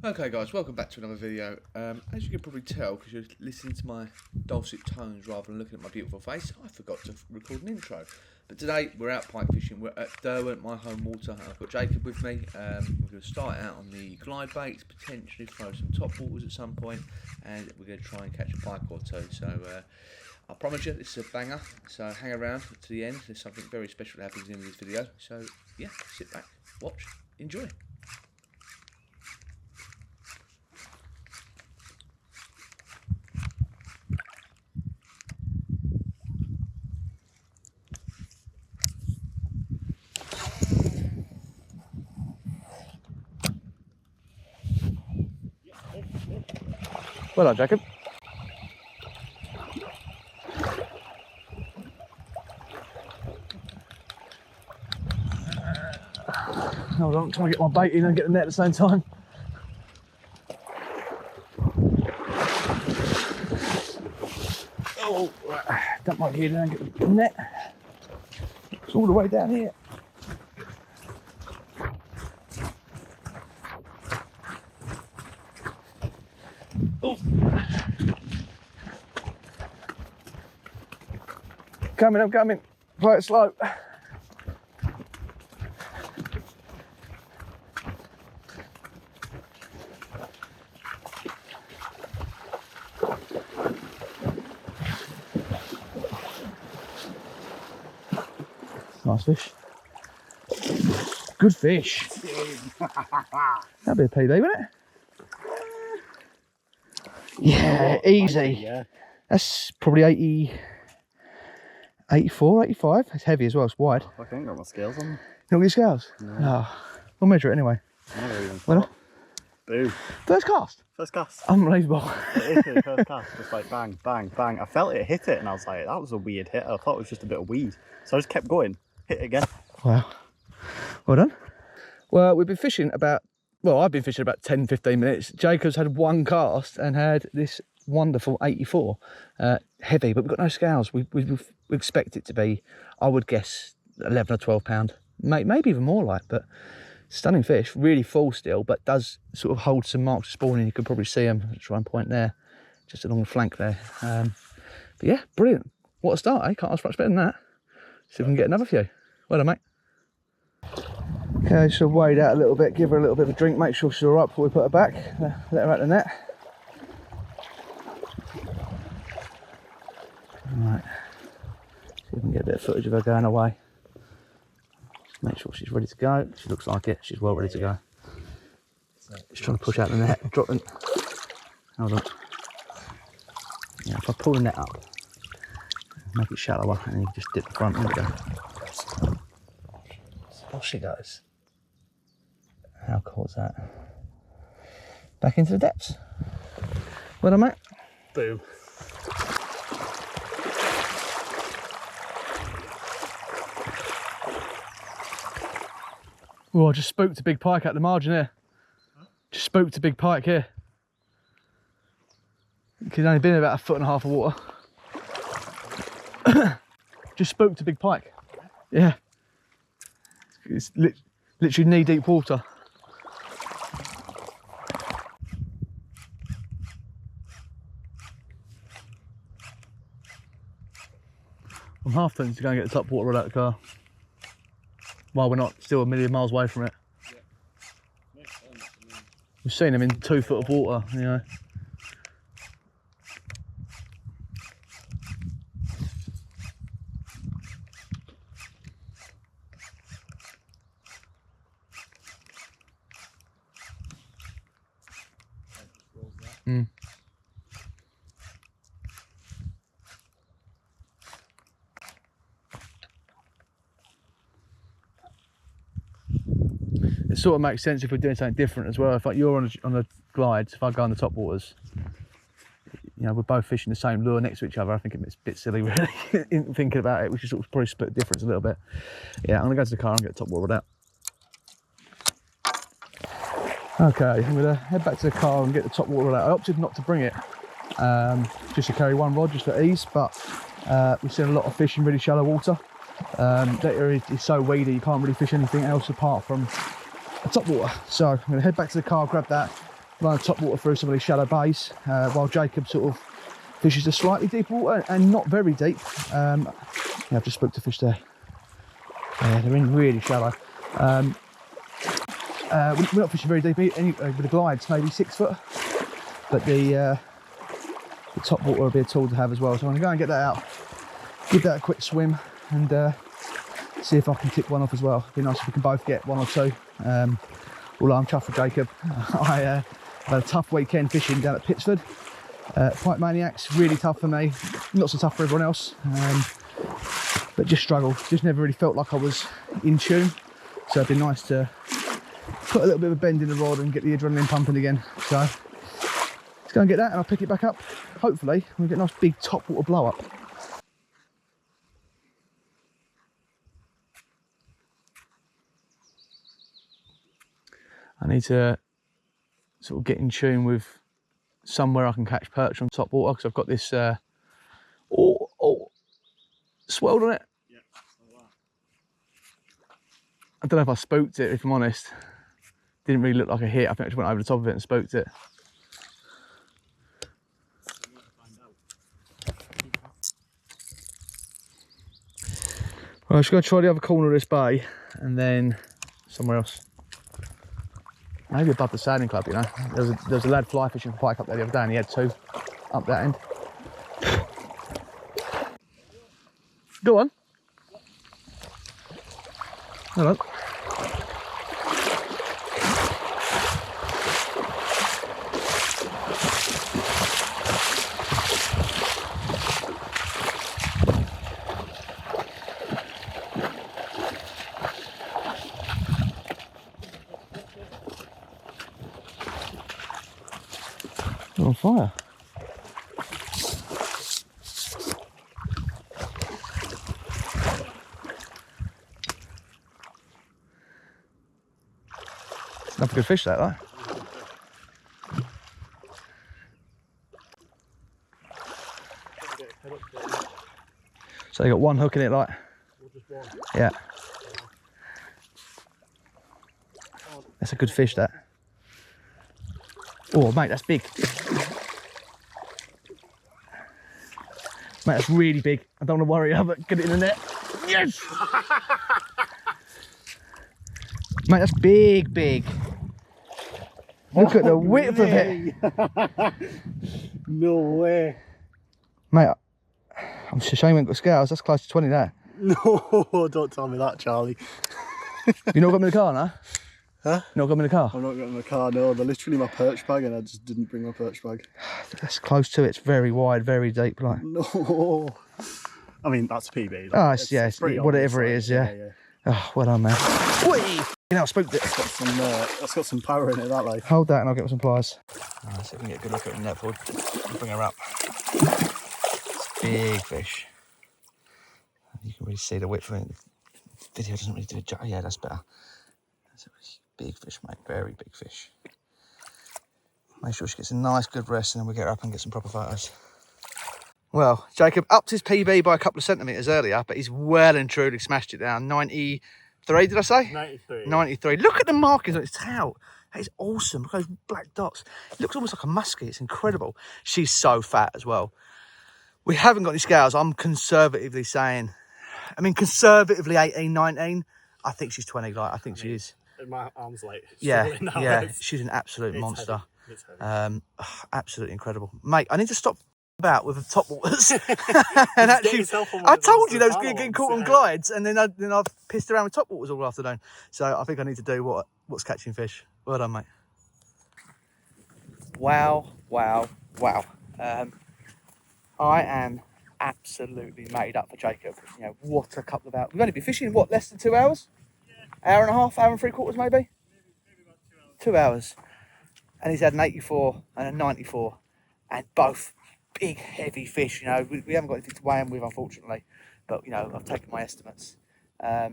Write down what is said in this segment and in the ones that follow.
Okay guys, welcome back to another video. As you can probably tell, because you're listening to my dulcet tones rather than looking at my beautiful face, I forgot to record an intro. But today we're out pike fishing, we're at Derwent, my home water, and I've got Jacob with me. We're going to start out on the glide baits, potentially throw some top waters at some point, and we're going to try and catch a pike or two. So I promise you this is a banger, so hang around to the end. There's something very special that happens in this video. So yeah, sit back, watch, enjoy. Well done, Jacob. Hold on, I'm trying to get my bait in and get the net at the same time. Oh, right. Dump my gear down and get the net. It's all the way down here. Oh. Coming, I'm coming. Play it slow. Nice fish. Good fish. That'd be a PB, wouldn't it? Yeah, easy. Yeah. That's probably 80, 84, 85. It's heavy as well, it's wide. I ain't got my scales on. You don't get your scales? No. Oh, we'll measure it anyway. Never even Well, thought. Boom. First cast? First cast. Unbelievable. Literally first cast, just like bang, bang, bang. I felt it hit it and I was like, that was a weird hit. I thought it was just a bit of weed. So I just kept going, hit it again. Wow. Well done. Well, we've been fishing about, well, I've been fishing about 10, 15 minutes. Jacob's had one cast and had this wonderful 84. Heavy, but we've got no scales. We expect it to be, I would guess, 11 or 12 pound. Maybe even more like, but stunning fish. Really full still, but does sort of hold some marks of spawning. You can probably see them. I'll try and point there, just along the flank there. But yeah, brilliant. What a start, eh? Can't ask for much better than that. See if we can get another few. Well done, mate. Okay, so wade out a little bit, give her a little bit of a drink, make sure she's all right before we put her back. Let her out the net. Right, see if we can get a bit of footage of her going away. Make sure she's ready to go. She looks like it, she's well ready to go. Just trying to push out the net, drop it. Hold on. Yeah, if I pull the net up, make it shallower, and you just dip the front, there we go. Off she goes. How cool is that? Back into the depths. Well done, mate. Boom. Oh, I just spooked a big pike at the margin here. Huh? Just spooked a big pike here. He's only been about 1.5 foot of water. Just spooked a big pike. Yeah. It's literally knee-deep water. I'm half tempted to go and get the top water out of the car. While we're not still a million miles away from it. Yeah. We've seen them in 2 foot of water, you know. Mm. It sort of makes sense if we're doing something different as well. If like you're on a glide, if I go on the top waters, you know, we're both fishing the same lure next to each other. I think it's a bit silly, really, thinking about it. We should sort of probably split the difference a little bit. Yeah, I'm gonna go to the car and get the top water out. Okay, I'm gonna head back to the car and get the top water out. I opted not to bring it, just to carry one rod, just for ease, but we've seen a lot of fish in really shallow water. That area is so weedy, you can't really fish anything else apart from a top water. So I'm going to head back to the car, grab that, run the top water through some of these shallow bays, while Jacob sort of fishes the slightly deeper water and not very deep. Yeah, I've just spooked a fish there. Yeah, they're in really shallow. We're not fishing very deep with the glides, maybe 6 foot. But the top water will be a tool to have as well. So I'm gonna go and get that out, give that a quick swim, and see if I can tick one off as well. It'd be nice if we can both get 1 or 2. Although I'm chuffed for Jacob. I had a tough weekend fishing down at Pittsford. Pike Maniacs, really tough for me, not so tough for everyone else, but just struggled, just never really felt like I was in tune. So it'd be nice to put a little bit of a bend in the rod and get the adrenaline pumping again. So let's go and get that and I'll pick it back up. Hopefully we'll get a nice big top water blow up. I need to sort of get in tune with somewhere I can catch perch on top water, because I've got this swelled on it. Yeah, like that. I don't know if I spooked it, if I'm honest. Didn't really look like a hit. I think I just went over the top of it and spooked it. Well, I'm just going to try the other corner of this bay and then somewhere else. Maybe above the sailing club, you know. There was a lad fly fishing for pike up there the other day and he had 2 up that end. Go on. Hello. You're on fire. Not a good fish, that, though. So you got 1 hook in it, like? Just 1. Yeah. That's a good fish, that. Oh, mate, that's big. Mate, that's really big. I don't want to worry, but get it in the net. Yes! Mate, that's big, big. Look at the width of it. No way. Mate, I'm ashamed we ain't got scales. That's close to 20 there. No, don't tell me that, Charlie. You not got me in the car, no? Huh? You not got me in the car? I'm not getting my car, no. They're literally my perch bag and I just didn't bring my perch bag. That's close to it. It's very wide, very deep. Like. No. I mean, that's PB. Like, Oh, it's whatever it is, yeah. Oh, well done, man. Whee! You know, I spooked it. That's got some power in it, that like. Hold that and I'll get some pliers. Let's see if we can get a good look at the net board. Bring her up. It's a big fish. You can really see the width of it. The video doesn't really do it. Yeah, that's better. That's a really big fish, mate. Very big fish. Make sure she gets a nice good rest and then we'll get her up and get some proper photos. Well, Jacob upped his PB by a couple of centimetres earlier, but he's well and truly smashed it down. 93, did I say? 93. 93. Look at the markings on its tail. That is awesome. Look at those black dots. It looks almost like a muskie. It's incredible. She's so fat as well. We haven't got any scales. I'm conservatively saying, conservatively 18, 19. I think she's 20. Like, I think she is. My arm's like Yeah, now. yeah. She's an absolute monster. Heavy. It's heavy. Absolutely incredible. Mate, I need to stop about with the top waters. And actually, I I told you those getting caught on glides, and then I've pissed around with top waters all afternoon. So I think I need to do what's catching fish. Well done, mate. Wow, wow, wow. I am absolutely made up for Jacob. You know, what a couple of hours. We've only been fishing, what, less than 2 hours? Yeah. Hour and a half, hour and 3/4 maybe? Maybe about 2 hours. 2 hours. And he's had an 84 and a 94, and both big, heavy fish. You know, we haven't got anything to weigh them with, unfortunately, but you know, I've taken my estimates. I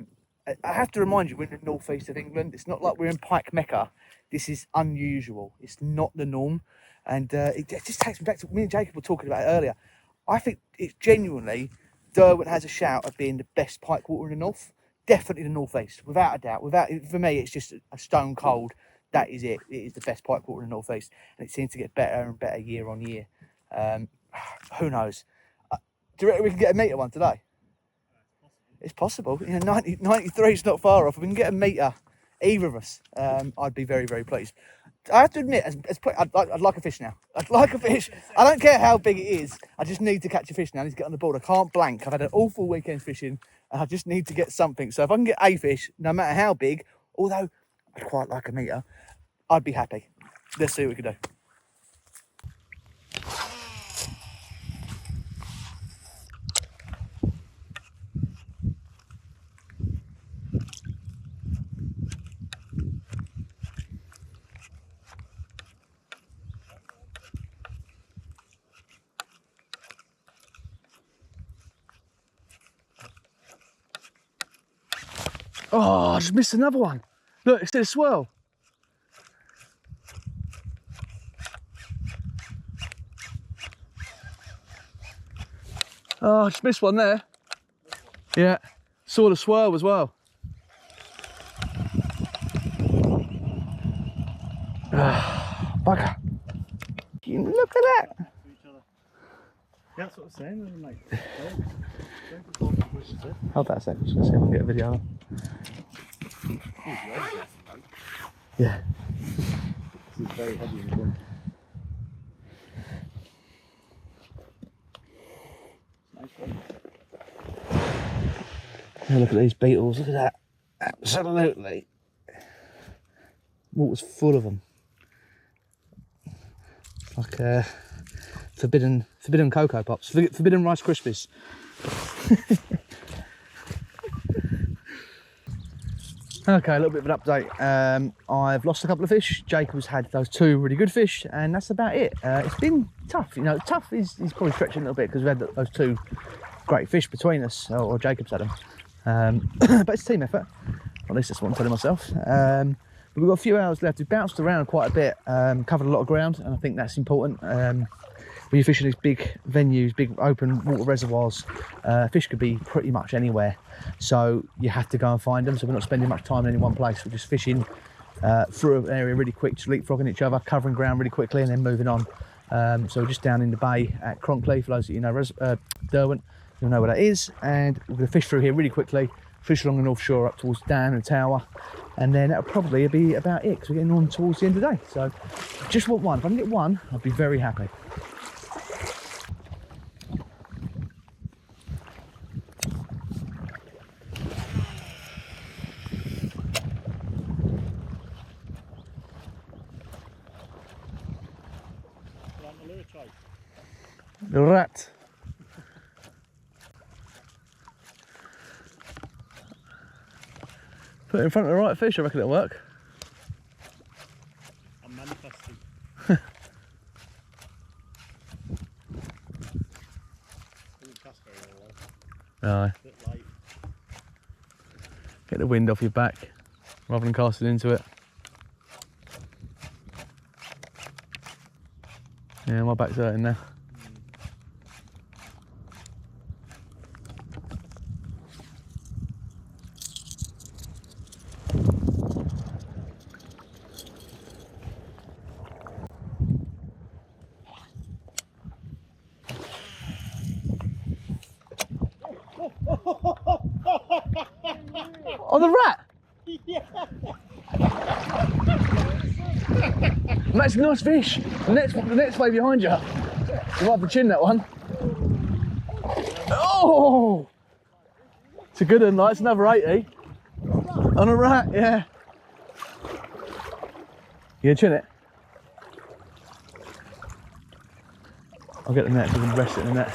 have to remind you, we're in the northeast of England. It's not like we're in Pike Mecca. This is unusual. It's not the norm, and it just takes me back to me and Jacob were talking about it earlier. I think it's genuinely Derwent has a shout of being the best pike water in the north. Definitely the northeast, without a doubt. For me, it's just a stone cold. that is it. It is the best pike water in the northeast, and it seems to get better and better year on year. Who knows? Do you reckon we can get a metre one today? It's possible. You know, 93 is not far off. If we can get a metre, either of us, I'd be very, very pleased. I have to admit, I'd like a fish now. I'd like a fish. I don't care how big it is. I just need to catch a fish now. I need to get on the board. I can't blank. I've had an awful weekend fishing, and I just need to get something. So if I can get a fish, no matter how big, although I'd quite like a metre, I'd be happy. Let's see what we can do. Oh, I just missed another one. Look, it's still a swirl. Oh, I just missed one there. Yeah, saw the swirl as well. Bugger. Look at that. Yeah, that's what I'm saying. Like, Hold that a second, just gonna see if I can get a video on. Yeah. This is very heavy in the wind. Nice one. Yeah, look at these beetles, look at that. Absolutely. Water's full of them. Like forbidden Cocoa Pops, forbidden Rice Krispies. Okay, a little bit of an update. I've lost a couple of fish. Jacob's had those 2 really good fish, and that's about it. It's been tough, you know. Tough is probably stretching a little bit because we've had those 2 great fish between us, or Jacob's had them. But it's a team effort. At least that's what I'm telling myself. But we've got a few hours left. We've bounced around quite a bit, covered a lot of ground, and I think that's important. When you're fishing these big venues, big open water reservoirs, fish could be pretty much anywhere. So you have to go and find them. So we're not spending much time in any one place. We're just fishing through an area really quick, just leapfrogging each other, covering ground really quickly, and then moving on. So we're just down in the bay at Cronkley. For those that you know Derwent, you'll know where that is. And we're going to fish through here really quickly, fish along the North Shore up towards Dan and Tower. And then that'll probably be about it, because we're getting on towards the end of the day. So just want one. If I can get one, I'll be very happy. The rat. Put it in front of the right fish, I reckon it'll work. I'm manifesting. Aye. Get the wind off your back rather than casting into it. Yeah, my back's hurting now. Oh, the rat! Yeah. That's a nice fish. The next way behind you. You might have to chin that one. Oh! It's a good one, like, it's another 80. On a rat, yeah. You gonna chin it? I'll get the net, so we can rest it in the net.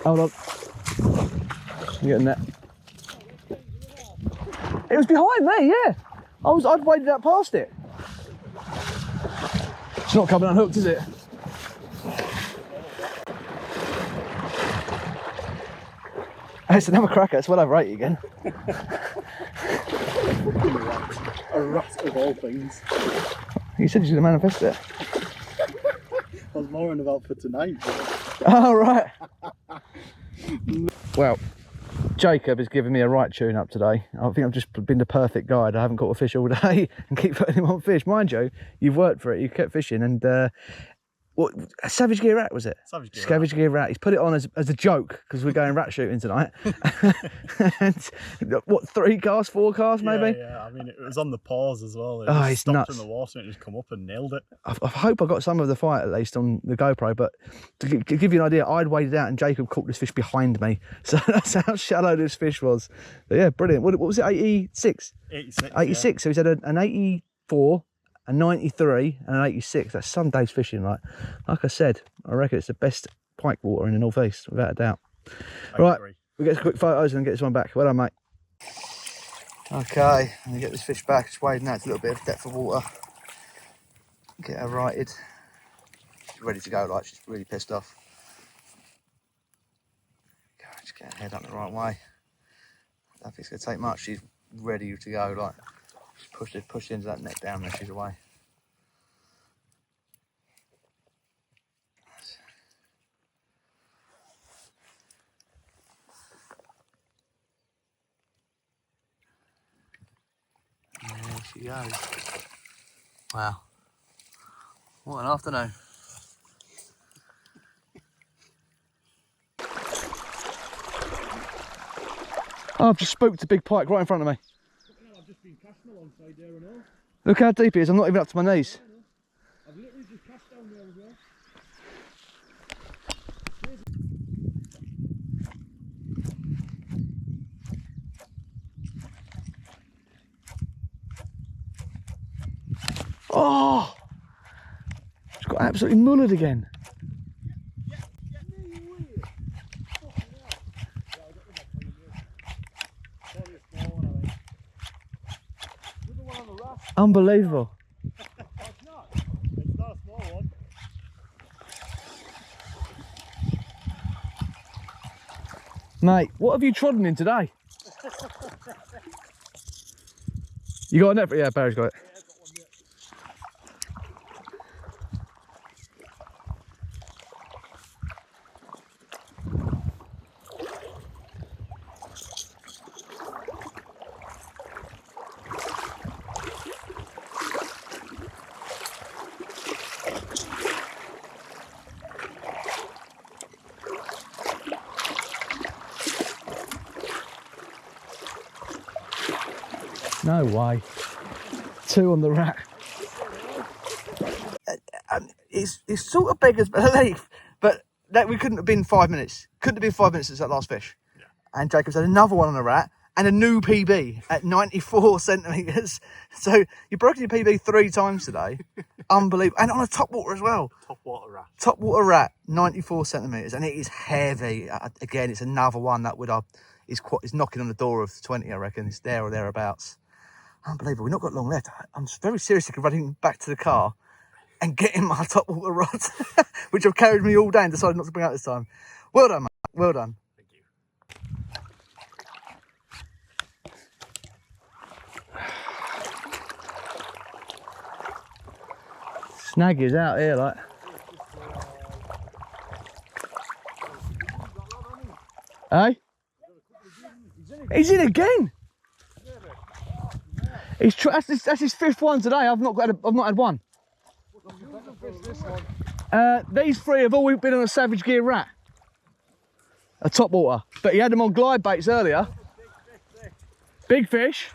Hold on. You getting that? It was behind me, yeah. I'd waded out past it. It's not coming unhooked, is it? It's another cracker. It's well over 80 again. A rat of all things. You said you were going to manifest it. more on about for tonight. Oh, right. Well, Jacob has given me a right tune up today. I think I've just been the perfect guide. I haven't caught a fish all day and keep putting him on fish. Mind you, you've worked for it, you kept fishing, and what, a Savage Gear rat was it? Savage Gear rat. He's put it on as a joke because we're going rat shooting tonight. And what, 3 casts, 4 casts maybe? Yeah, I mean, it was on the pause as well. It It's stopped nuts. in the water and it just come up and nailed it. I hope I got some of the fight at least on the GoPro, but to give you an idea, I'd waded out and Jacob caught this fish behind me. So that's how shallow this fish was. But yeah, brilliant. What was it, 86? 86. 86, yeah. So he's had an 84, a 93 and an 86. That's some days fishing. Like I said, I reckon it's the best pike water in the northeast, without a doubt. Right, we get some quick photos and get this one back. Well done, mate. Okay, let me get this fish back. It's wading out to a little bit of depth of water. Get her righted. She's ready to go, like she's really pissed off. God, just get her head up the right way. I don't think it's going to take much. She's ready to go, like just push into that neck down there, she's away. There she goes. Wow. What an afternoon. Oh, I've just spooked a big pike right in front of me. I've just been casting alongside there and all. Look how deep it is, I'm not even up to my knees. I've literally just cast down there as well. Oh! It's got absolutely mullered again. Unbelievable. It's not a small one. Mate, what have you trodden in today? You got a net? Yeah, Barry's got it. No way. 2 on the rat. It's sort of beggars belief, but that we couldn't have been 5 minutes. Couldn't have been 5 minutes since that last fish. Yeah. And Jacob's had another one on the rat and a new PB at 94 centimetres. So you've broken your PB 3 times today. Unbelievable. And on a top water as well. Top water rat. Top water rat, 94 centimetres. And it is heavy. Again, it's another one that is knocking on the door of 20, I reckon. It's there or thereabouts. Unbelievable. We've not got long left. I'm very seriously running back to the car and getting my top water rod, which have carried me all day and decided not to bring out this time. Well done, mate. Well done. Thank you. Snaggy's out here, like. Hey? He's in again. That's his 5th one today. I've not had one. These 3 have all been on a Savage Gear rat, a top water, but he had them on glide baits earlier. Big fish.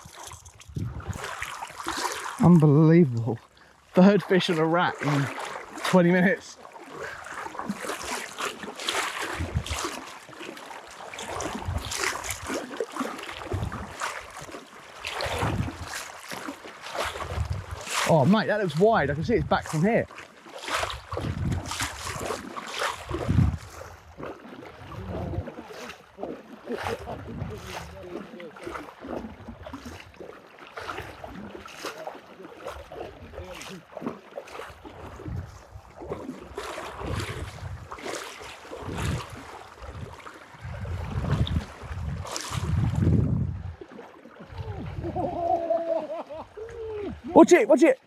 Unbelievable. 3rd fish on a rat in 20 minutes. Oh mate, that looks wide. I can see it's back from here. Watch it, watch it.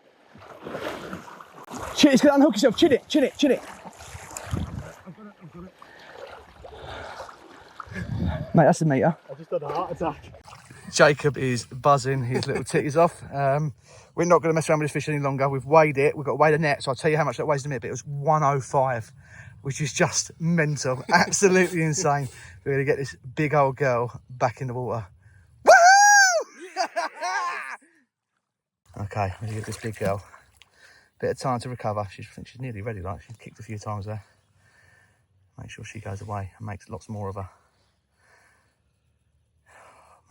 Chin, it's gonna unhook yourself. Chin it, chin it, chin it. Mate, that's the meter. I just had a heart attack. Jacob is buzzing his little titties off. We're not going to mess around with this fish any longer. We've weighed it. We've got to weigh the net. So I'll tell you how much that weighs in a minute. But it was 105, which is just mental. Absolutely insane. We're going to get this big old girl back in the water. Woo! Okay, we're going to get this big girl. Bit of time to recover. I think she's nearly ready. Like, she's kicked a few times there. Make sure she goes away and makes lots more of her.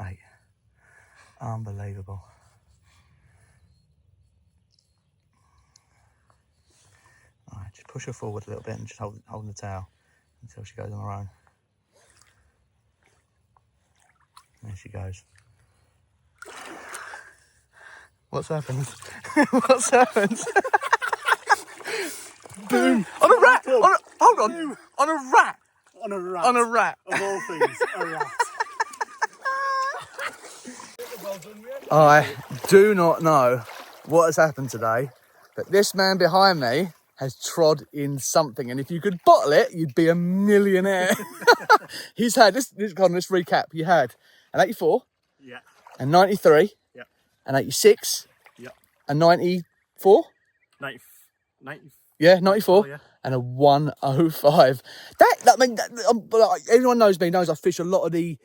Mate, unbelievable. All right, just push her forward a little bit and just holding the tail until she goes on her own. There she goes. What's happened? What's happened? Boom! On a rat! Hold on! Boom. On a rat! On a rat. On a rat! Of all things, a rat. I do not know what has happened today, but this man behind me has trod in something, and if you could bottle it, you'd be a millionaire. He's had this. Let's recap. You had an 84, Yeah. a 93, Yeah. an 86, Yeah. a 94. 90. Yeah, 94, Oh, yeah. and a 105. Everyone knows me, knows I fish a lot of the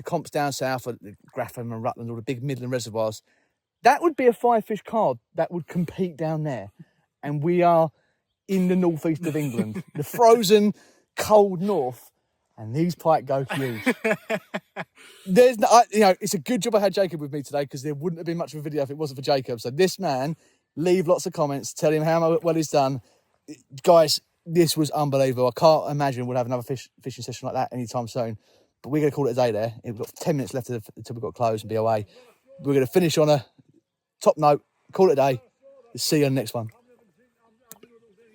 comps down south, the Grafham and Rutland, all the big Midland reservoirs. That would be a 5-fish card that would compete down there. And we are in the northeast of England, the frozen, cold north, and these pike go huge. There's no, it's a good job I had Jacob with me today, because there wouldn't have been much of a video if it wasn't for Jacob. So this man, leave lots of comments, tell him how well he's done. Guys, this was unbelievable. I can't imagine we'll have another fishing session like that anytime soon. But we're going to call it a day there. We've got 10 minutes left until we've got to close and be away. We're going to finish on a top note, call it a day. See you on the next one.